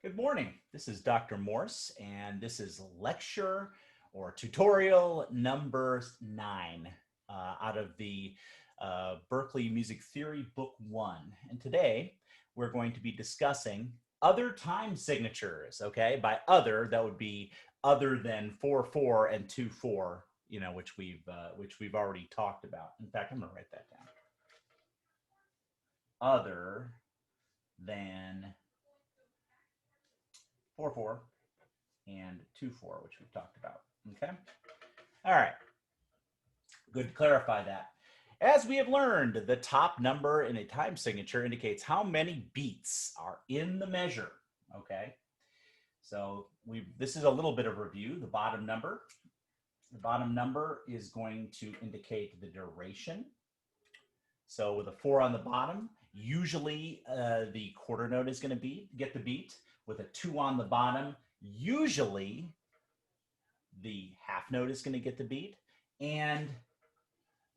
Good morning. This is Dr. Morse, and this is lecture or tutorial number 9 out of the Berkeley Music Theory Book 1. And today we're going to be discussing other time signatures, okay? By other, that would be other than 4/4 and 2/4, you know, which we've already talked about. In fact, I'm going to write that down. Other than 4/4 and 2/4, which we've talked about. Okay. All right. Good to clarify that. As we have learned, the top number in a time signature indicates how many beats are in the measure. Okay. So this is a little bit of review. The bottom number is going to indicate the duration. So with a 4 on the bottom, usually the quarter note is going to get the beat. With a 2 on the bottom, usually the half note is going to get the beat. And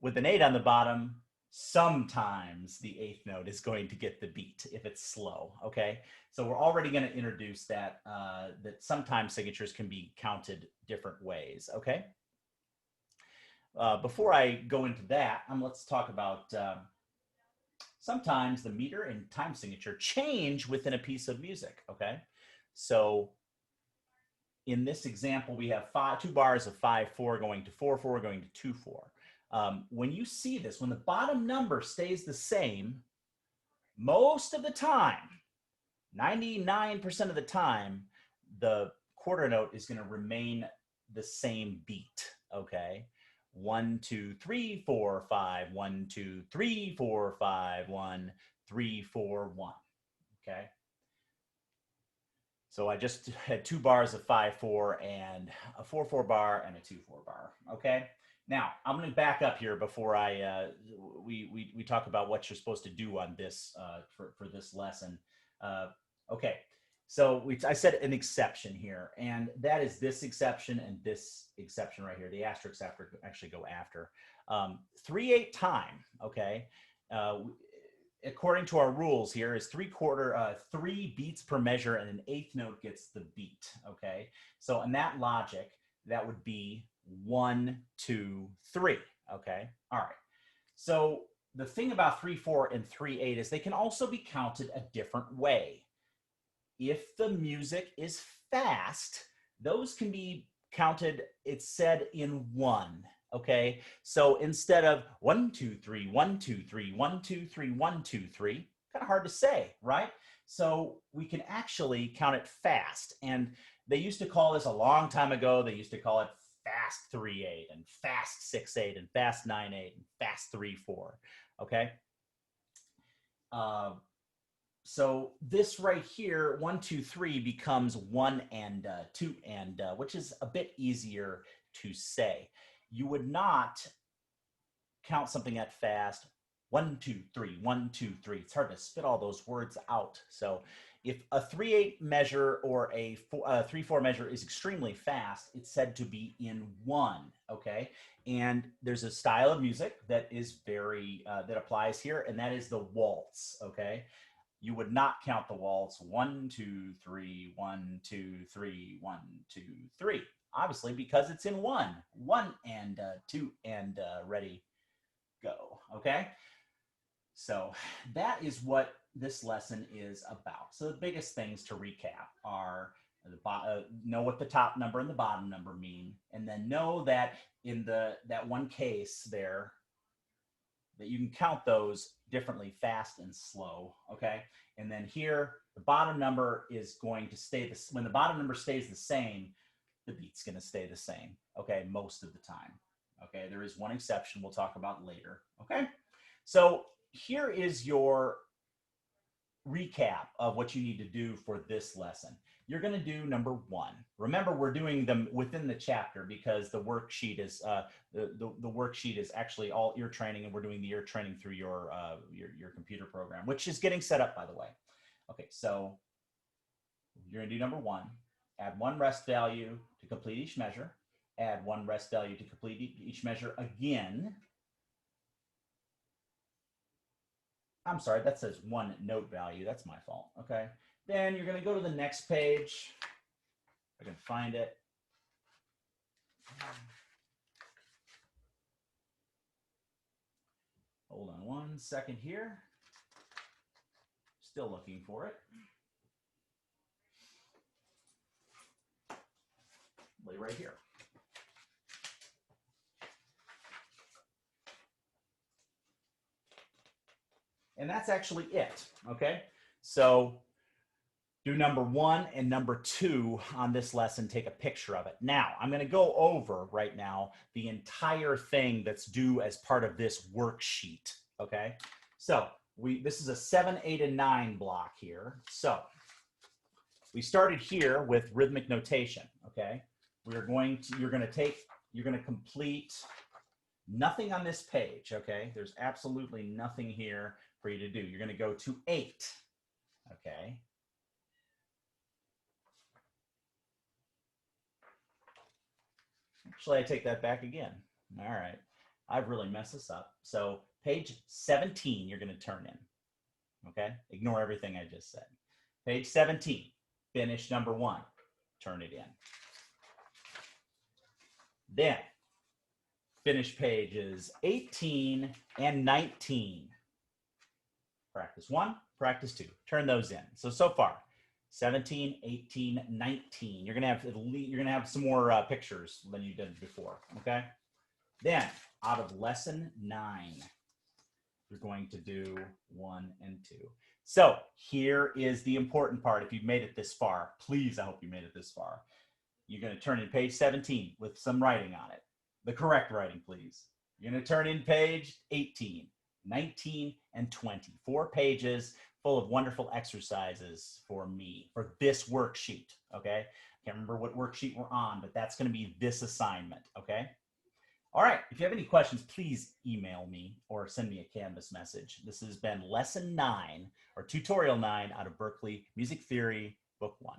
with an 8 on the bottom, sometimes the 8th note is going to get the beat if it's slow, okay? So we're already going to introduce that, that sometimes signatures can be counted different ways, okay? Before I go into that, let's talk about sometimes the meter and time signature change within a piece of music, okay? So in this example, we have 2 bars of 5/4 going to 4/4 going to 2/4. When you see this, when the bottom number stays the same, most of the time, 99% of the time, the quarter note is going to remain the same beat, okay? 1, 2, 3, 4, 5, 1, 2, 3, 4, 5, 1, 3, 4, 1, okay? So I just had 2 bars of 5/4 and a 4/4 bar and a 2/4 bar, okay? Now, I'm going to back up here before we talk about what you're supposed to do on this for this lesson. Okay, so I said an exception here, and that is this exception and this exception right here. The asterisks actually go after. 3/8 time, okay? According to our rules here is 3 beats per measure, and an 8th note gets the beat, okay? So in that logic, that would be 1, 2, 3, okay? All right. So the thing about 3/4 and 3/8 is they can also be counted a different way. If the music is fast, those can be counted, it's said, in 1. Okay, so instead of 1, 2, 3, 1, 2, 3, 1, 2, 3, 1, 2, 3, kind of hard to say, right? So we can actually count it fast. And they used to call this a long time ago, they used to call it fast 3/8 and fast 6/8 and fast 9/8 and fast 3/4, okay? So this right here, 1, 2, 3 becomes 1 and 2 and, which is a bit easier to say. You would not count something that fast, 1, 2, 3, 1, 2, 3. It's hard to spit all those words out. So if a 3/8 measure or a 3/4 measure is extremely fast, it's said to be in 1, okay? And there's a style of music that is that applies here, and that is the waltz, okay? You would not count the waltz 1, 2, 3, 1, 2, 3, 1, 2, 3. Obviously, because it's in 1 and 2 and ready, go. Okay. So that is what this lesson is about. So the biggest things to recap are know what the top number and the bottom number mean, and then know that in that one case there, that you can count those differently, fast and slow, okay? And then here, the bottom number is going to stay when the bottom number stays the same, the beat's gonna stay the same, okay, most of the time, okay? There is one exception we'll talk about later, okay? So here is your recap of what you need to do for this lesson. You're going to do number 1. Remember, we're doing them within the chapter because the worksheet is the worksheet is actually all ear training, and we're doing the ear training through your computer program, which is getting set up, by the way. Okay, so you're going to do number 1. Add 1 rest value to complete each measure. Add 1 rest value to complete each measure again. I'm sorry, that says 1 note value. That's my fault, okay? Then you're going to go to the next page. If I can find it. Hold on 1 second here. Still looking for it. Lay right here. And that's actually it, okay? So do number 1 and number 2 on this lesson, take a picture of it. Now, I'm gonna go over right now the entire thing that's due as part of this worksheet, okay? So this is a 7, 8, and 9 block here. So we started here with rhythmic notation, okay? You're gonna complete nothing on this page, okay? There's absolutely nothing here for you to do. You're gonna go to 8, okay? Actually, I take that back again. All right, I've really messed this up. So page 17, you're gonna turn in, okay? Ignore everything I just said. Page 17, finish number 1, turn it in. Then finish pages 18 and 19. Practice 1, practice 2. Turn those in. So far, 17, 18, 19. You're gonna have some more pictures than you did before. Okay. Then out of lesson 9, you're going to do 1 and 2. So here is the important part. If you've made it this far, please, I hope you made it this far. You're going to turn in page 17 with some writing on it. The correct writing, please. You're going to turn in page 18, 19, and 20. 4 pages full of wonderful exercises for me, for this worksheet, okay? I can't remember what worksheet we're on, but that's going to be this assignment, okay? All right, if you have any questions, please email me or send me a Canvas message. This has been lesson 9, or tutorial 9 out of Berkeley Music Theory, book 1.